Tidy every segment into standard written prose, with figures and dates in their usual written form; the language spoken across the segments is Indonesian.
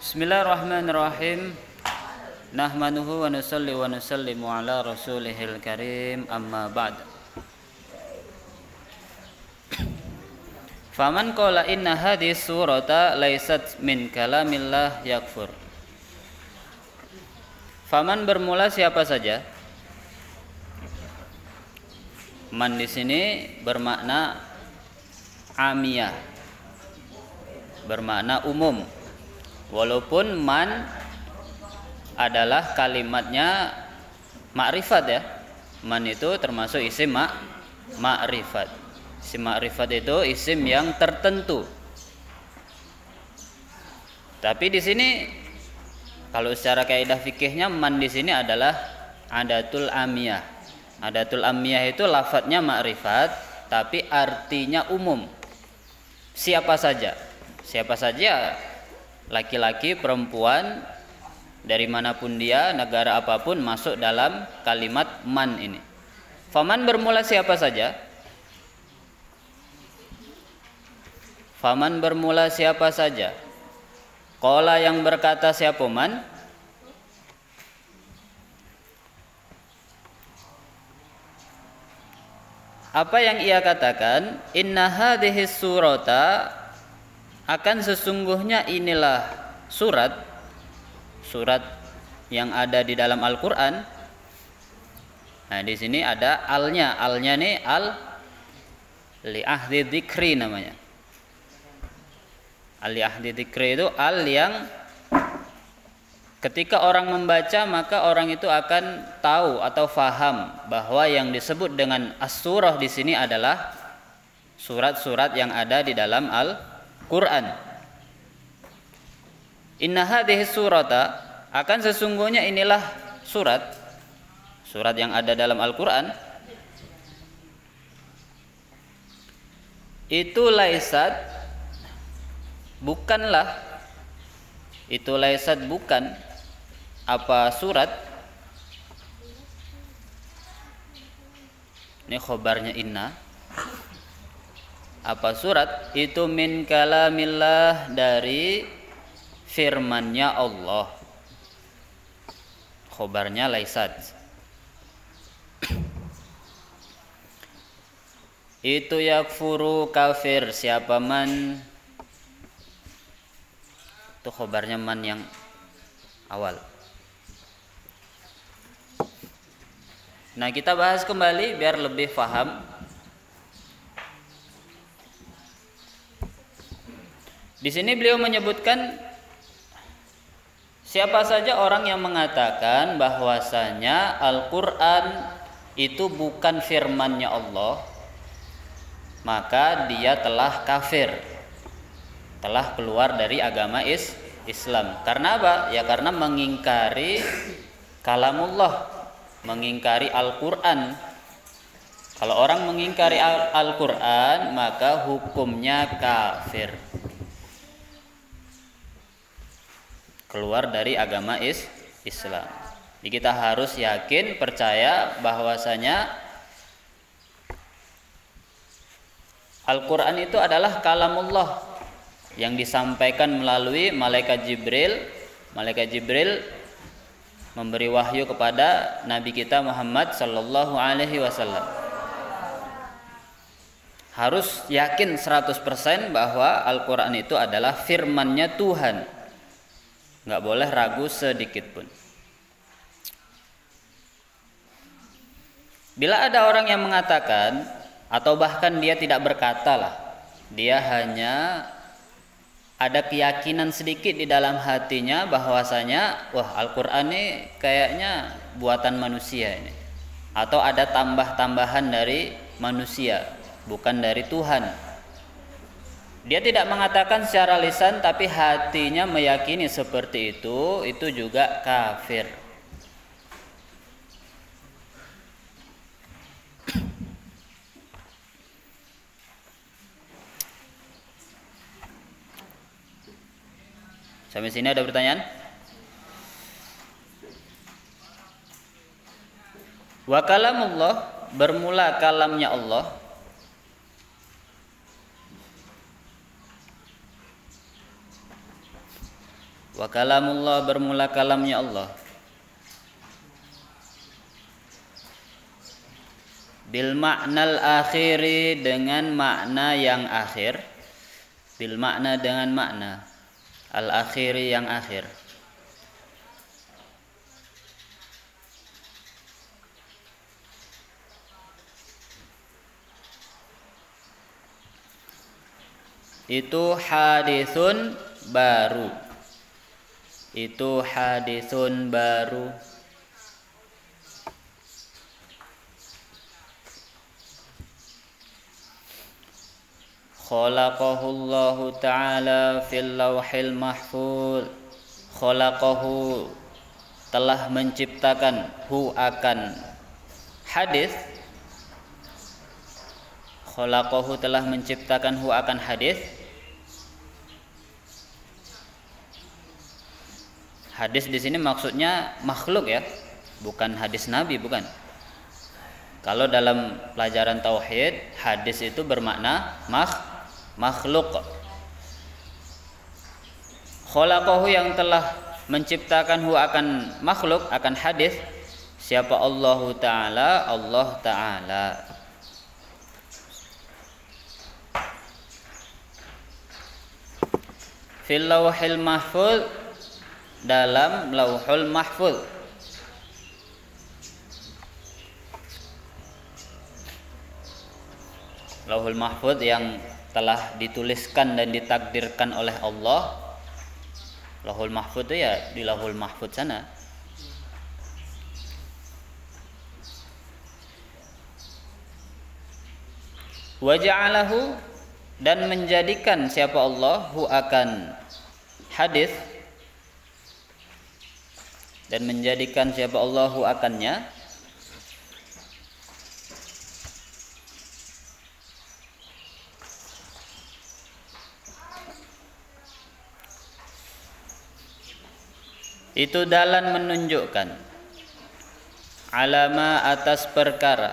Bismillahirrahmanirrahim. Nahmanuhu wa nusalli wa nusallimu ala rasulihil karim, amma ba'd. Faman qala inna hadhihi surata laysat min kalamillah yakfur. Faman bermula siapa saja. Man di sini bermakna amiyah, bermakna umum. Walaupun man adalah kalimatnya ma'rifat ya. Man itu termasuk isim ma'rifat. Isim ma'rifat itu isim yang tertentu. Tapi di sini kalau secara kaidah fikihnya man di sini adalah adatul amiyah. Adatul amiyah itu lafadznya ma'rifat tapi artinya umum. Siapa saja. Siapa saja, laki-laki, perempuan, dari manapun dia, negara apapun masuk dalam kalimat man ini. Faman bermula siapa saja? Faman bermula siapa saja? Qala yang berkata siapa man? Apa yang ia katakan? Inna hadhihi surata, akan sesungguhnya inilah surat yang ada di dalam Al-Qur'an. Nah, di sini ada alnya. Alnya nih al li ahdi dzikri namanya. Al li ahdi dzikri itu al yang ketika orang membaca maka orang itu akan tahu atau faham bahwa yang disebut dengan as-surah di sini adalah surat-surat yang ada di dalam Al-Quran. Inna hadhihi surata, akan sesungguhnya inilah surat yang ada dalam Al-Quran. Itu laisat, bukanlah. Itu laisat bukan. Apa surat? Ini khobarnya inna. Apa surat? Itu min kalamillah, dari firmannya Allah. Khobarnya laisat. Itu yakfuru kafir siapa man. Itu khobarnya man yang awal. Nah, kita bahas kembali biar lebih paham. Di sini beliau menyebutkan siapa saja orang yang mengatakan bahwasanya Al-Qur'an itu bukan firman-Nya Allah, maka dia telah kafir, telah keluar dari agama Islam. Karena apa? Ya karena mengingkari kalamullah, mengingkari Al-Qur'an. Kalau orang mengingkari Al-Qur'an maka hukumnya kafir, keluar dari agama Islam. Jadi kita harus yakin, percaya bahwasanya Al-Quran itu adalah kalamullah yang disampaikan melalui malaikat Jibril. Malaikat Jibril memberi wahyu kepada Nabi kita Muhammad sallallahu alaihi wasallam. Harus yakin 100% bahwa Al-Quran itu adalah firman-Nya Tuhan. Nggak boleh ragu sedikit pun. Bila ada orang yang mengatakan, atau bahkan dia tidak berkata lah, dia hanya ada keyakinan sedikit di dalam hatinya bahwasanya wah Al-Quran ini kayaknya buatan manusia ini, atau ada tambah-tambahan dari manusia, bukan dari Tuhan. Dia tidak mengatakan secara lisan tapi hatinya meyakini seperti itu juga kafir. Sampai sini ada pertanyaan? Wa kalamullah, bermula kalamnya Allah. Wa kalamullah bermula kalamnya Allah. Bil maknal akhiri dengan makna yang akhir. Bil makna dengan makna al akhiri yang akhir. Itu hadisun baru. Itu hadisun baru. Khalaqahullahu ta'ala fil lauhil mahfuz. Khalaqahu telah menciptakan hu akan hadis. Khalaqahu telah menciptakan hu akan hadis. Hadis di sini maksudnya makhluk ya, bukan hadis Nabi, bukan. Kalau dalam pelajaran tauhid, hadis itu bermakna makhluk. Khalaqahu yang telah menciptakan hu akan makhluk, akan hadis. Siapa Allah Ta'ala? Allah Ta'ala. Fil lauhil mahfuz, dalam lauhul mahfuz. Lauhul mahfuz yang telah dituliskan dan ditakdirkan oleh Allah. Lauhul mahfuz itu ya di lauhul mahfuz sana. Wa ja'alahu, dan menjadikan siapa Allah hu akan hadis, dan menjadikan siapa Allah hu akannya itu dalam menunjukkan alama atas perkara,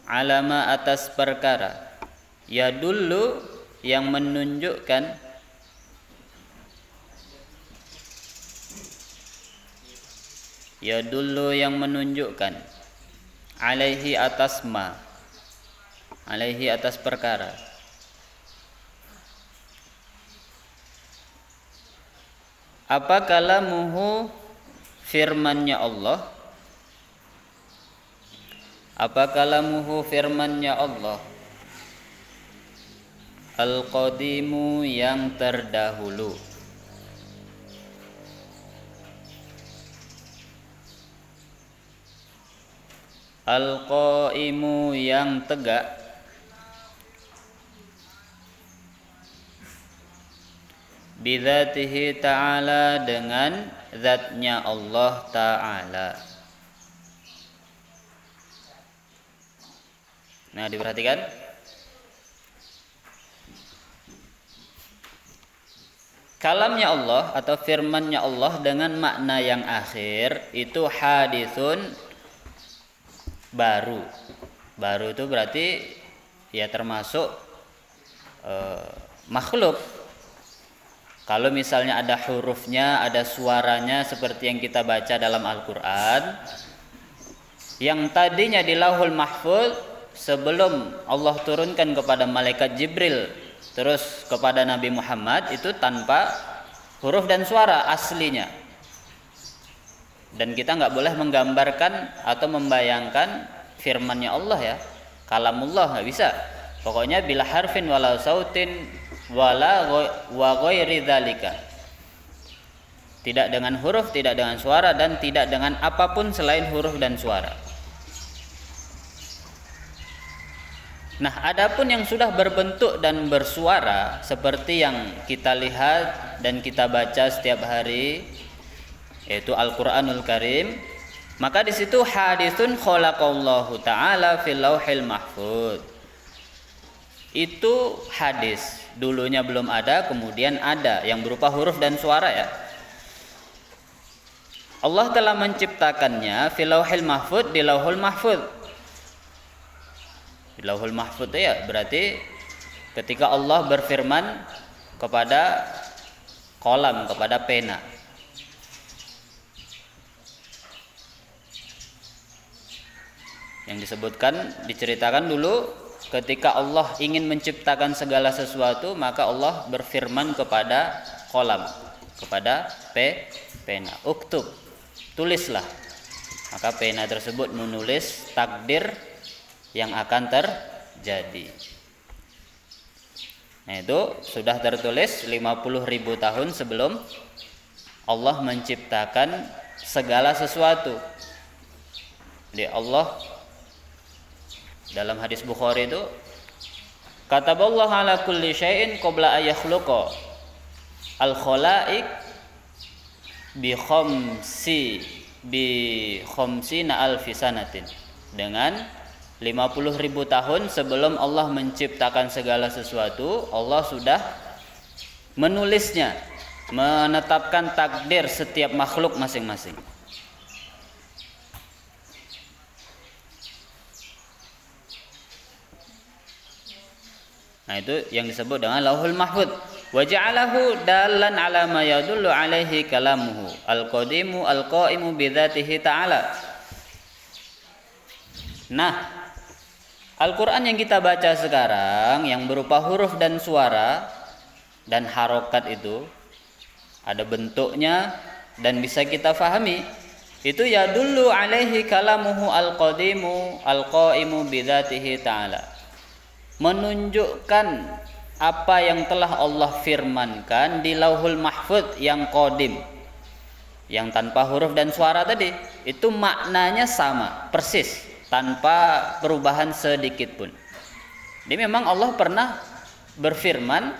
alama atas perkara, ya dulu yang menunjukkan, ya dulu yang menunjukkan, alaihi atas ma, alaihi atas perkara. Apa kalamuhu firmannya Allah? Apa kalamuhu firmannya Allah? Al-qadimu yang terdahulu. Al-qaimu yang tegak. Bidzatihi ta'ala, dengan zatnya Allah Ta'ala. Nah, diperhatikan. Kalamnya Allah atau firmannya Allah dengan makna yang akhir itu hadisun baru. Baru itu berarti ya termasuk makhluk. Kalau misalnya ada hurufnya, ada suaranya seperti yang kita baca dalam Al-Quran, yang tadinya di Lauhul Mahfuz sebelum Allah turunkan kepada malaikat Jibril terus kepada Nabi Muhammad, itu tanpa huruf dan suara aslinya. Dan kita nggak boleh menggambarkan atau membayangkan firmannya Allah ya, kalamullah nggak bisa. Pokoknya bila harfin walau sautin wala wa ghairi dzalika, tidak dengan huruf, tidak dengan suara, dan tidak dengan apapun selain huruf dan suara. Nah, adapun yang sudah berbentuk dan bersuara seperti yang kita lihat dan kita baca setiap hari, yaitu Al-Qur'anul Karim, maka di situ hadisun khalaqallahu ta'ala fil lauhil mahfuz. Itu hadis, dulunya belum ada, kemudian ada yang berupa huruf dan suara ya. Allah telah menciptakannya fil lauhil mahfuz, di lauhul mahfuz. Di lauhul mahfuz itu ya berarti ketika Allah berfirman kepada kolam, kepada pena. Yang disebutkan, diceritakan dulu ketika Allah ingin menciptakan segala sesuatu, maka Allah berfirman kepada kolam, kepada pena, uktub, tulislah. Maka pena tersebut menulis takdir yang akan terjadi. Nah, itu sudah tertulis 50.000 tahun sebelum Allah menciptakan segala sesuatu. Jadi Allah dalam hadis Bukhari itu, kataballahu ala kulli syai'in qabla an yakhluqa al-khalaiq bi khamsina alfi sanatin. Dengan 50.000 tahun sebelum Allah menciptakan segala sesuatu, Allah sudah menulisnya, menetapkan takdir setiap makhluk masing-masing. Nah, itu yang disebut dengan Lauhul Mahfuz. Wa ja'alahu dallan 'ala ma yadullu 'alaihi kalamuhu al-qadimu al-qa'imu bi dzatihi ta'ala. Nah, Al-Quran yang kita baca sekarang yang berupa huruf dan suara dan harokat itu ada bentuknya dan bisa kita fahami, itu yadullu alaihi kalamuhu al-qadimu al-qaimu bidzatihi ta'ala, menunjukkan apa yang telah Allah firmankan di Lauhul Mahfuz yang qadim, yang tanpa huruf dan suara tadi, itu maknanya sama persis, tanpa perubahan sedikit pun. Jadi memang Allah pernah berfirman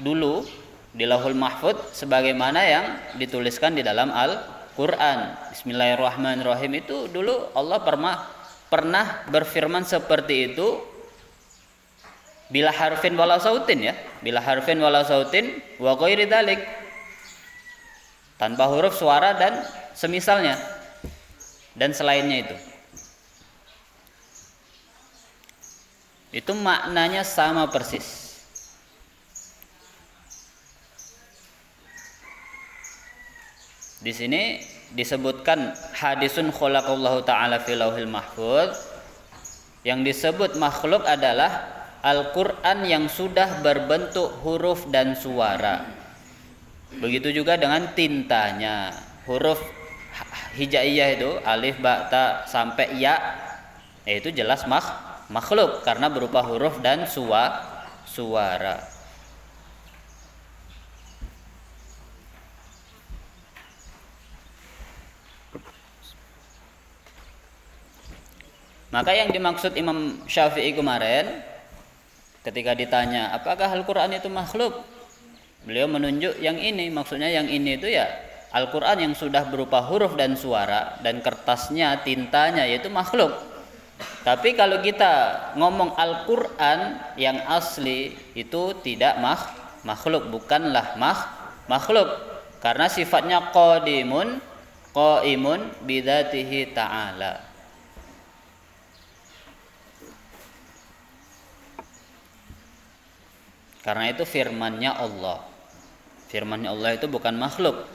dulu di Lauhul Mahfuz sebagaimana yang dituliskan di dalam Al-Quran. Bismillahirrahmanirrahim itu dulu Allah pernah berfirman seperti itu bila harfin wala sautin, ya, bila harfin wala sautin wa ghairi dzalik, tanpa huruf, suara dan semisalnya dan selainnya itu maknanya sama persis. Di sini disebutkan hadisun khalaqallahu ta'ala fil lauhil mahfuz. Yang disebut makhluk adalah Al-Quran yang sudah berbentuk huruf dan suara. Begitu juga dengan tintanya, huruf hijaiyah itu alif, ba, ta sampai ya, itu jelas makhluk karena berupa huruf dan suara. Maka yang dimaksud Imam Syafi'i kemarin ketika ditanya apakah Al-Quran itu makhluk, beliau menunjuk yang ini, maksudnya yang ini itu ya Al-Quran yang sudah berupa huruf dan suara dan kertasnya, tintanya, yaitu makhluk. Tapi kalau kita ngomong Al-Quran yang asli itu tidak makhluk, bukanlah makhluk, karena sifatnya qaimun bidzatihi ta'ala. Karena itu firmannya Allah. Firmannya Allah itu bukan makhluk.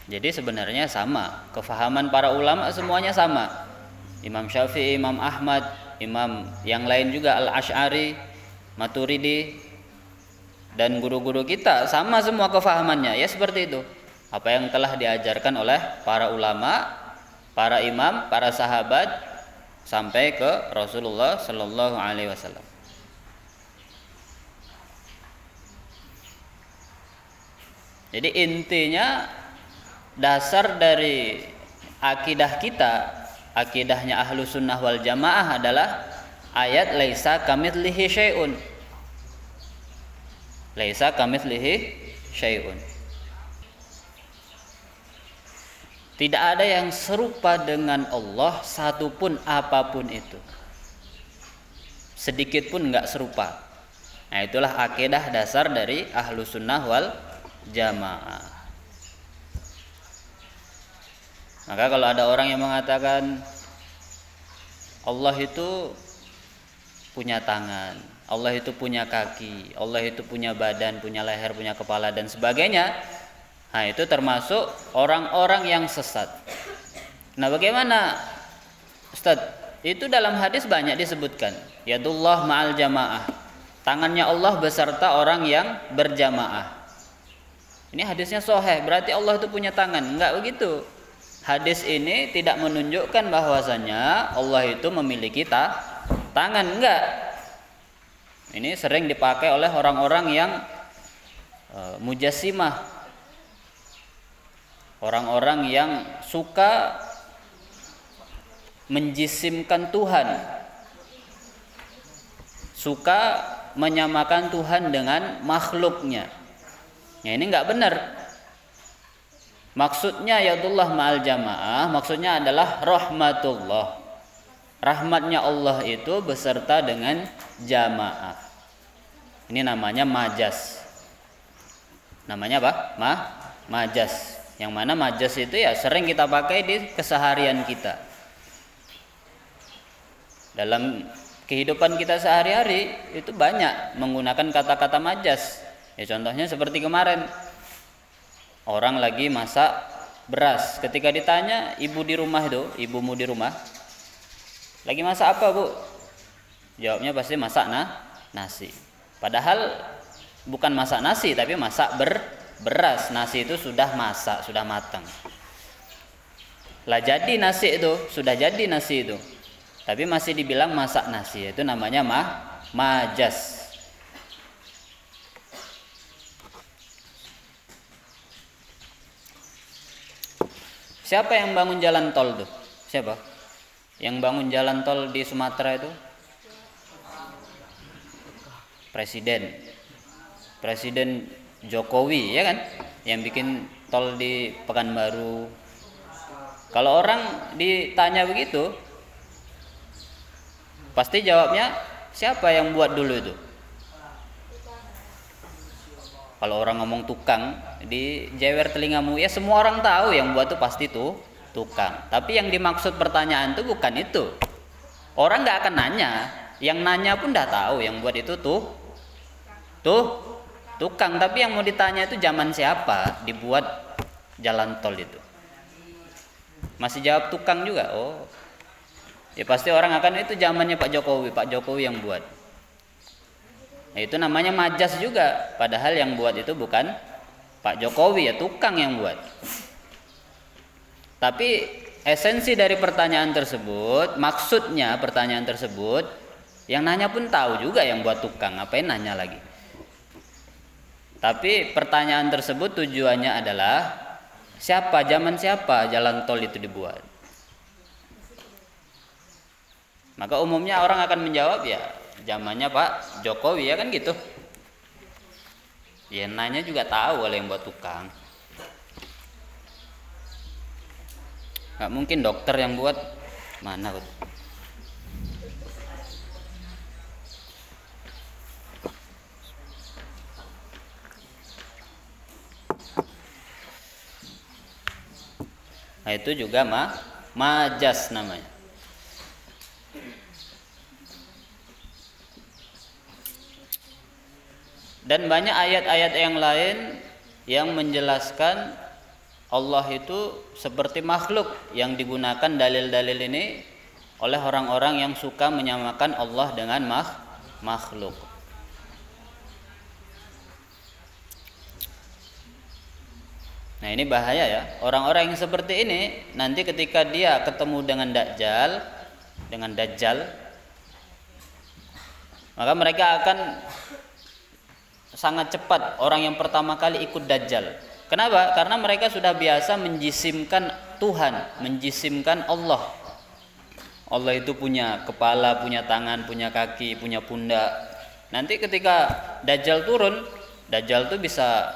Jadi sebenarnya sama, kefahaman para ulama semuanya sama. Imam Syafi'i, Imam Ahmad, imam yang lain juga Al-Asy'ari, Maturidi, dan guru-guru kita sama semua kefahamannya, ya seperti itu. Apa yang telah diajarkan oleh para ulama, para imam, para sahabat sampai ke Rasulullah Sallallahu Alaihi Wasallam. Jadi intinya dasar dari akidah kita, akidahnya ahlu sunnah wal jamaah adalah ayat laisa kamitslihi syai'un. Laisa kamitslihi syai'un. Tidak ada yang serupa dengan Allah satupun apapun itu. Sedikit pun enggak serupa. Nah, itulah akidah dasar dari ahlu sunnah wal jamaah. Maka kalau ada orang yang mengatakan Allah itu punya tangan, Allah itu punya kaki, Allah itu punya badan, punya leher, punya kepala dan sebagainya. Nah, itu termasuk orang-orang yang sesat. Nah, bagaimana Ustaz? Itu dalam hadis banyak disebutkan, yadullah ma'al jamaah. Tangannya Allah beserta orang yang berjamaah. Ini hadisnya sahih, berarti Allah itu punya tangan. Enggak begitu. Hadis ini tidak menunjukkan bahwasanya Allah itu memiliki tangan, enggak. Ini sering dipakai oleh orang-orang yang mujassimah. Orang-orang yang suka menjisimkan Tuhan, suka menyamakan Tuhan dengan makhluknya. Ya, ini enggak benar. Maksudnya yadullah ma'al jamaah, maksudnya adalah rahmatullah. Rahmatnya Allah itu beserta dengan jamaah. Ini namanya majas. Namanya apa? Majas. Yang mana majas itu ya sering kita pakai di keseharian kita. Dalam kehidupan kita sehari-hari itu banyak menggunakan kata-kata majas. Ya contohnya seperti kemarin. Orang lagi masak beras. Ketika ditanya ibu di rumah itu, ibumu di rumah, lagi masak apa, Bu? Jawabnya pasti masak nasi. Padahal bukan masak nasi tapi masak beras. Nasi itu sudah masak, sudah matang. Lah jadi nasi itu, sudah jadi nasi itu. Tapi masih dibilang masak nasi, itu namanya majas. Siapa yang bangun jalan tol tuh? Siapa? Yang bangun jalan tol di Sumatera itu? Presiden Jokowi, ya kan? Yang bikin tol di Pekanbaru. Kalau orang ditanya begitu, pasti jawabnya siapa yang buat dulu itu? Kalau orang ngomong tukang, di jewer telingamu, ya semua orang tahu yang buat itu pasti tuh tukang. Tapi yang dimaksud pertanyaan itu bukan itu. Orang nggak akan nanya, yang nanya pun udah tahu yang buat itu tuh tukang. Tapi yang mau ditanya itu zaman siapa dibuat jalan tol itu. Masih jawab tukang juga. Oh, ya pasti orang akan itu zamannya Pak Jokowi yang buat. Nah, itu namanya majas juga. Padahal yang buat itu bukan Pak Jokowi, ya tukang yang buat. Tapi esensi dari pertanyaan tersebut, maksudnya pertanyaan tersebut, yang nanya pun tahu juga yang buat tukang, ngapain nanya lagi. Tapi pertanyaan tersebut tujuannya adalah zaman siapa jalan tol itu dibuat. Maka umumnya orang akan menjawab ya zamannya Pak Jokowi, ya kan gitu. Ya nanya juga tahu oleh yang buat tukang. Gak mungkin dokter yang buat, mana Bu? Nah itu juga majas namanya. Dan banyak ayat-ayat yang lain yang menjelaskan Allah itu seperti makhluk, yang digunakan dalil-dalil ini oleh orang-orang yang suka menyamakan Allah dengan makhluk. Nah ini bahaya ya, orang-orang yang seperti ini nanti ketika dia ketemu dengan Dajjal, maka mereka akan sangat cepat orang yang pertama kali ikut Dajjal. Kenapa? Karena mereka sudah biasa menjisimkan Tuhan, menjisimkan Allah. Allah itu punya kepala, punya tangan, punya kaki, punya pundak. Nanti ketika Dajjal turun, Dajjal itu bisa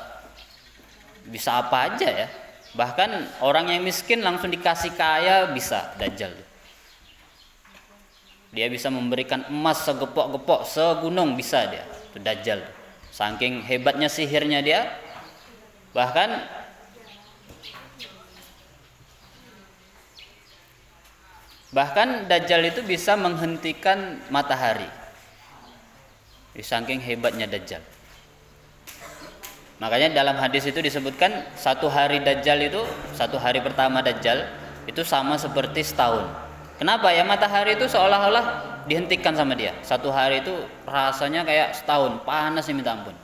apa aja ya. Bahkan orang yang miskin langsung dikasih kaya bisa Dajjal. Dia bisa memberikan emas segepok-gepok, segunung bisa dia. Itu Dajjal. Saking hebatnya sihirnya dia, bahkan Dajjal itu bisa menghentikan matahari. Saking hebatnya Dajjal. Makanya dalam hadis itu disebutkan satu hari Dajjal itu, satu hari pertama Dajjal itu sama seperti setahun. Kenapa ya? Matahari itu seolah-olah dihentikan sama dia. Satu hari itu rasanya kayak setahun, panas nih minta ampun.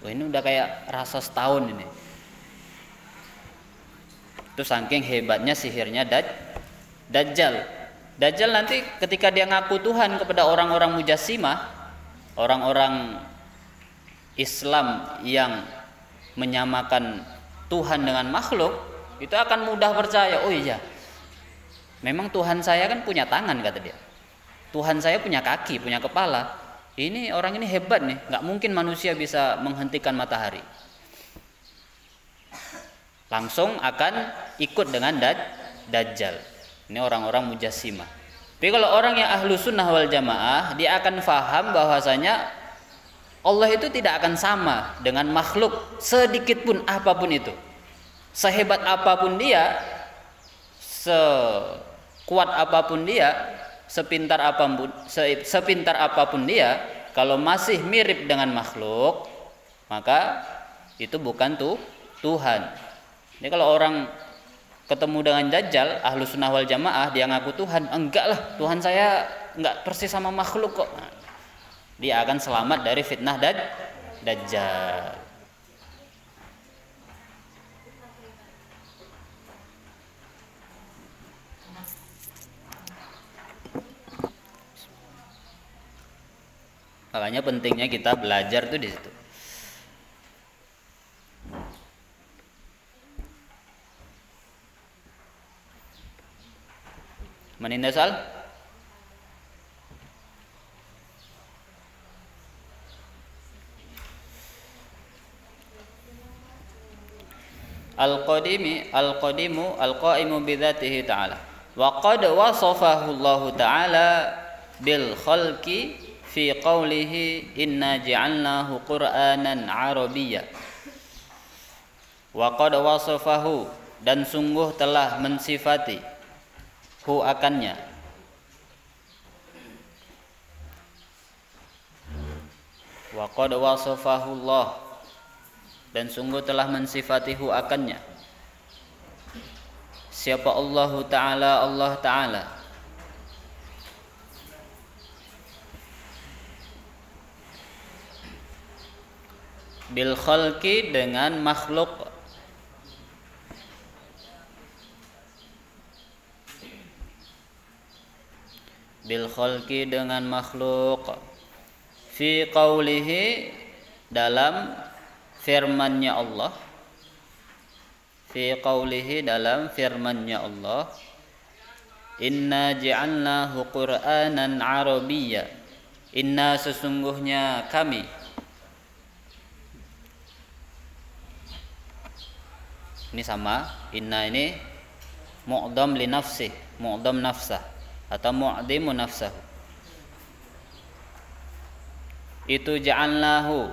Wah, ini udah kayak rasa setahun ini. Itu saking hebatnya sihirnya Dajjal. Dajjal nanti ketika dia ngaku Tuhan kepada orang-orang mujassimah, orang-orang Islam yang menyamakan Tuhan dengan makhluk, itu akan mudah percaya. Oh iya, memang Tuhan saya kan punya tangan, kata dia. Tuhan saya punya kaki, punya kepala. Ini orang ini hebat nih, nggak mungkin manusia bisa menghentikan matahari. Langsung akan ikut dengan Dajjal. Ini orang-orang mujassimah. Tapi kalau orang yang ahlu sunnah wal jamaah, dia akan faham bahwasanya Allah itu tidak akan sama dengan makhluk sedikit pun apapun itu. Sehebat apapun dia, sekuat apapun dia, sepintar apapun dia, kalau masih mirip dengan makhluk, maka itu bukan Tuhan. Ini kalau orang ketemu dengan Dajjal, ahlu sunnah wal jamaah, dia ngaku Tuhan, enggak lah, Tuhan saya enggak persis sama makhluk kok. Nah, dia akan selamat dari fitnah Dajjal. Makanya pentingnya kita belajar tuh di situ. Maninda soal? Al-qadimu al-qaimu bidzatihi ta'ala. Wa qad wasafahu Allah ta'ala bil khalqi fi qawlihi inna ja'alnahu qur'anan arabiyya. Wa qad wasafahu, dan sungguh telah mensifati hu akannya, wa qad wasafahu Allah, dan sungguh telah mensifati hu akannya. Siapa Allah Ta'ala? Allah Ta'ala bil khalqi, dengan makhluk, bil khalqi, dengan makhluk, fi qawlihi, dalam firman-Nya Allah, fi qawlihi, dalam firman-Nya Allah, inna ja'alnahu qur'anan arabiyya, inna, sesungguhnya kami, ini sama, inna ini mu'dham li nafsih, mu'dham nafsah, atau mu'dimu nafsahu. Itu ja'alnahu,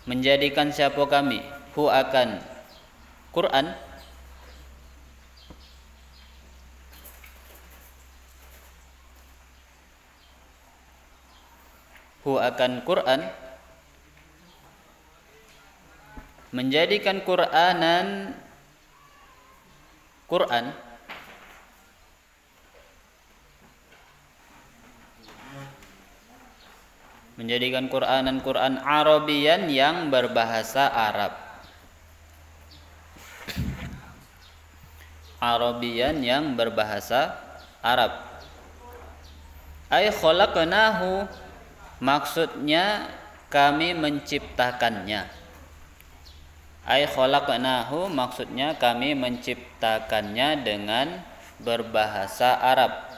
menjadikan siapa kami, hu akan Quran, hu akan Quran, menjadikan Quranan, Quran, menjadikan Quranan, Quran Arabian, yang berbahasa Arab, Arabian yang berbahasa Arab. Ay khalaqnahu, maksudnya kami menciptakannya. Ay khalaqnahu, maksudnya kami menciptakannya dengan berbahasa Arab.